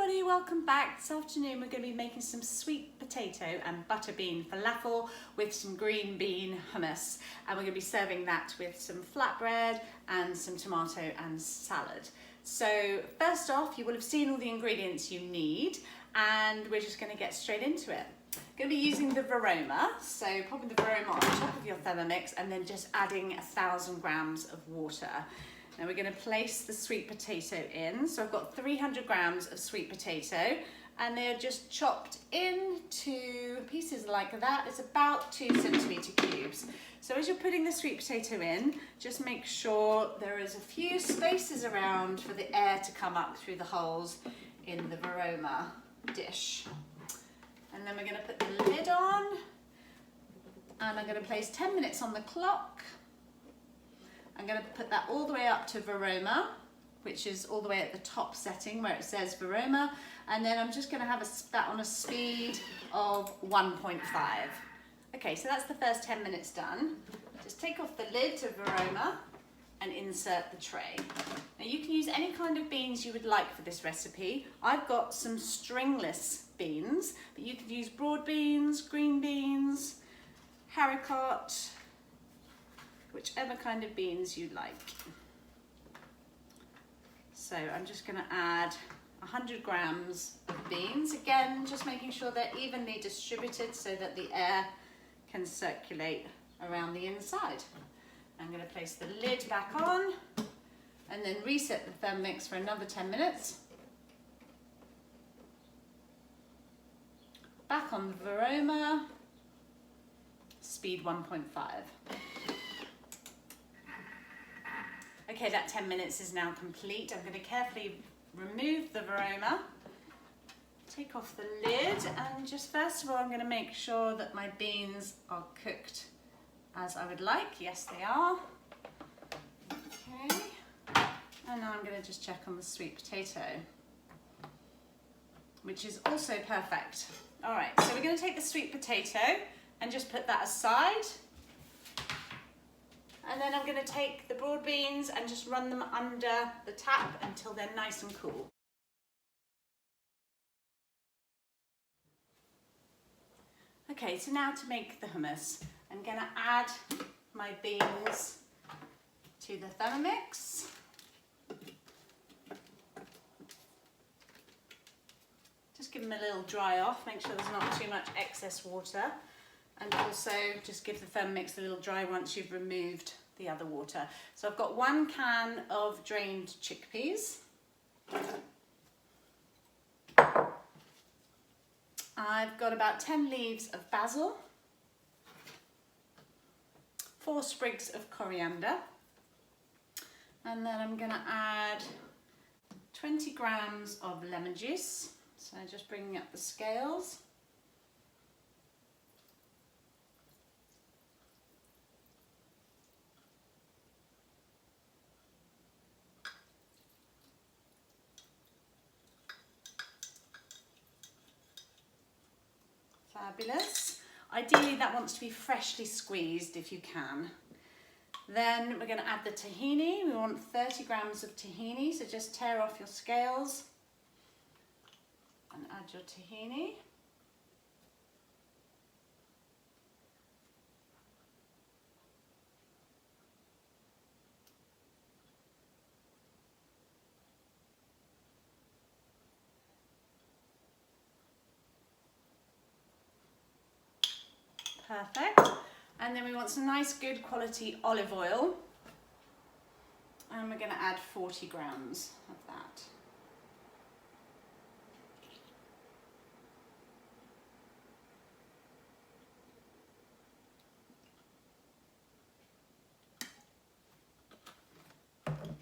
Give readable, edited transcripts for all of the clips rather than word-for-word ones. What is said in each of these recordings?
everybody, welcome back. This afternoon we're going to be making some sweet potato and butter bean falafel with some green bean hummus, and we're going to be serving that with some flatbread and some tomato and salad. So first off, you will have seen all the ingredients you need, and we're just going to get straight into it. Going to be using the Veroma, so popping the Veroma on top of your Thermomix and then just adding 1,000 grams of water. Now we're going to place the sweet potato in. So I've got 300 grams of sweet potato, and they're just chopped into pieces like that. It's about 2 centimetre cubes. So as you're putting the sweet potato in, just make sure there is a few spaces around for the air to come up through the holes in the Veroma dish. And then we're going to put the lid on, and I'm going to place 10 minutes on the clock. I'm going to put that all the way up to Veroma, which is all the way at the top setting where it says Veroma, and then I'm just going to have that on a speed of 1.5. Okay, so that's the first 10 minutes done. Just take off the lid to Veroma and insert the tray. Now you can use any kind of beans you would like for this recipe. I've got some stringless beans, but you could use broad beans, green beans, haricot, whichever kind of beans you like. So I'm just going to add 100 grams of beans, again just making sure they're evenly distributed so that the air can circulate around the inside. I'm going to place the lid back on and then reset the Thermomix for another 10 minutes. Back on the Veroma, speed 1.5. Okay, that 10 minutes is now complete. I'm going to carefully remove the Veroma, take off the lid, and just first of all I'm going to make sure that my beans are cooked as I would like. Yes, they are. Okay, and now I'm going to just check on the sweet potato, which is also perfect. All right, so we're going to take the sweet potato and just put that aside. And then I'm going to take the broad beans and just run them under the tap until they're nice and cool. Okay, so now to make the hummus, I'm going to add my beans to the Thermomix. Just give them a little dry off, make sure there's not too much excess water. And also just give the Thermomix a little dry once you've removed the other water. So I've got 1 can of drained chickpeas. I've got about 10 leaves of basil, 4 sprigs of coriander, and then I'm going to add 20 grams of lemon juice. So just bringing up the scales. Fabulous. Ideally that wants to be freshly squeezed if you can. Then we're going to add the tahini. We want 30 grams of tahini, so just tear off your scales and add your tahini. Perfect. And then we want some nice good quality olive oil, and we're going to add 40 grams of that.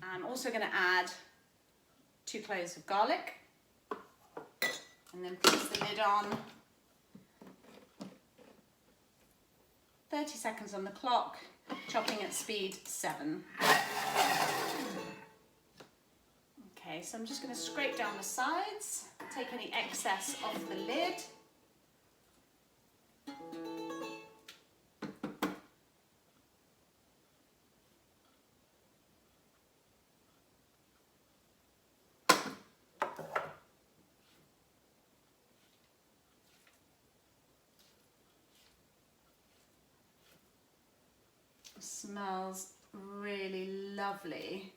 I'm also going to add 2 cloves of garlic, and then place the lid on. 30 seconds on the clock, chopping at speed 7. Okay, so I'm just going to scrape down the sides, take any excess off the lid. Smells really lovely,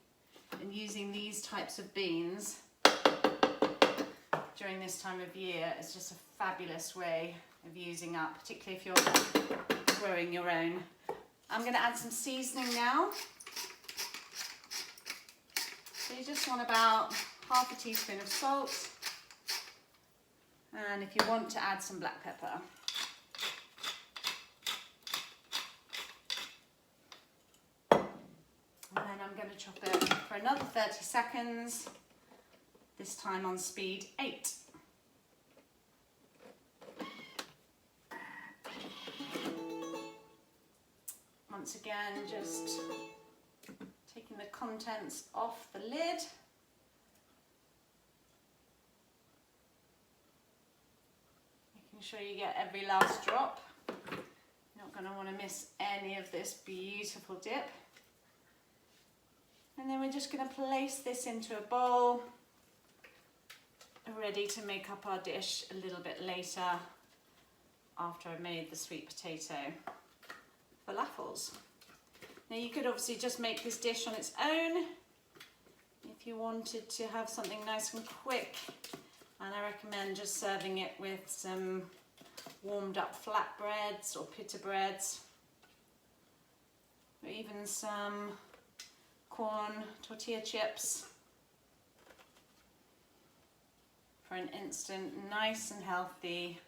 and using these types of beans during this time of year is just a fabulous way of using up, particularly if you're growing your own. I'm going to add some seasoning now. So you just want about half a teaspoon of salt, and if you want to add some black pepper. And then I'm going to chop it for another 30 seconds, this time on speed 8. Once again, just taking the contents off the lid. Making sure you get every last drop. You're not going to want to miss any of this beautiful dip. And then we're just going to place this into a bowl, ready to make up our dish a little bit later after I've made the sweet potato falafels. Now you could obviously just make this dish on its own if you wanted to have something nice and quick, and I recommend just serving it with some warmed up flatbreads or pita breads, or even some corn tortilla chips for an instant nice and healthy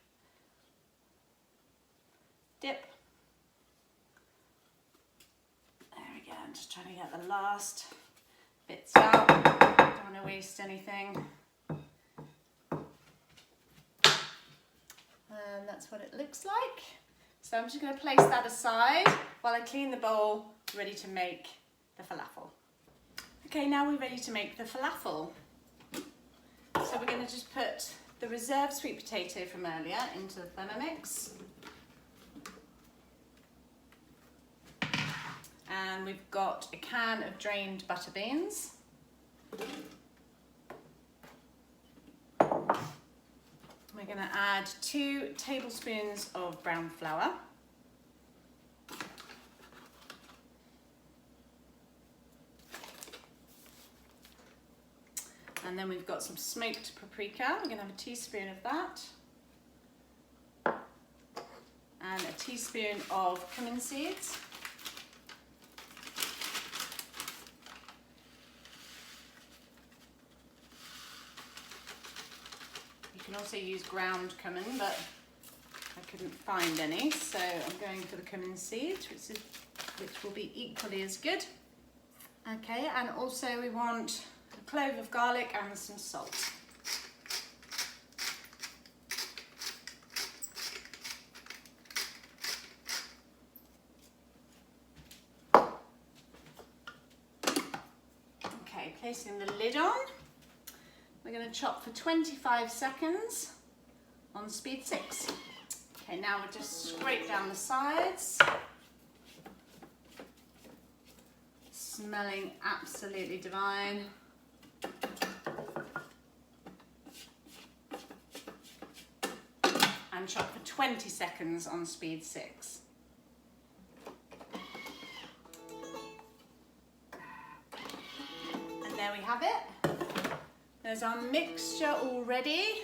dip. There we go, I'm just trying to get the last bits out, don't want to waste anything. And that's what it looks like. So I'm just going to place that aside while I clean the bowl, ready to make the falafel. Okay, now we're ready to make the falafel. So we're going to just put the reserved sweet potato from earlier into the Thermomix. And we've got a can of drained butter beans. We're going to add 2 tablespoons of brown flour. And then we've got some smoked paprika. We're going to have a teaspoon of that. And a teaspoon of cumin seeds. You can also use ground cumin, but I couldn't find any, so I'm going for the cumin seeds, which will be equally as good. Okay, and also we want a clove of garlic and some salt. Okay, placing the lid on. We're going to chop for 25 seconds on speed 6. Okay, now we'll just scrape down the sides. Smelling absolutely divine. And chop for 20 seconds on speed 6. And there we have it. There's our mixture all ready.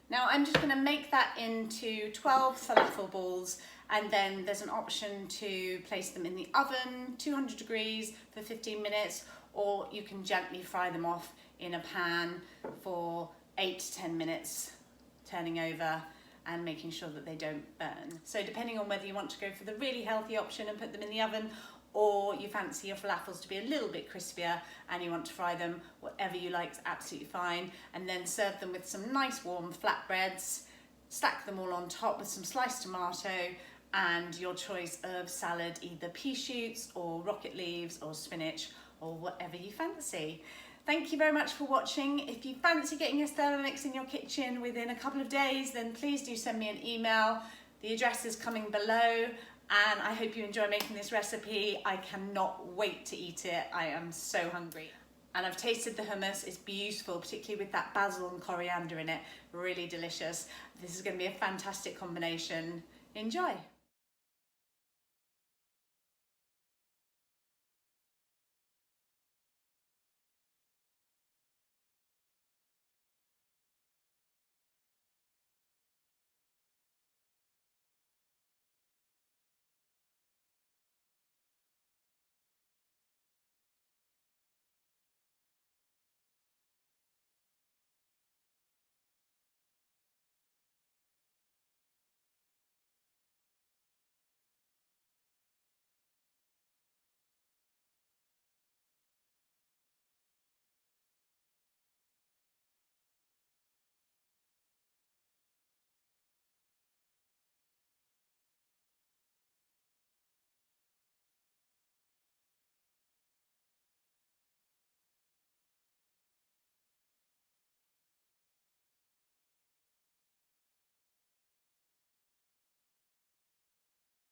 Now I'm just going to make that into 12 falafel balls, and then there's an option to place them in the oven, 200 degrees for 15 minutes, or you can gently fry them off in a pan for 8 to 10 minutes, turning over and making sure that they don't burn. So depending on whether you want to go for the really healthy option and put them in the oven, or you fancy your falafels to be a little bit crispier and you want to fry them, whatever you like is absolutely fine. And then serve them with some nice warm flatbreads, stack them all on top with some sliced tomato and your choice of salad, either pea shoots or rocket leaves or spinach or whatever you fancy. Thank you very much for watching. If you fancy getting your Thermomix in your kitchen within a couple of days, then please do send me an email. The address is coming below. And I hope you enjoy making this recipe. I cannot wait to eat it. I am so hungry. And I've tasted the hummus. It's beautiful, particularly with that basil and coriander in it. Really delicious. This is going to be a fantastic combination. Enjoy.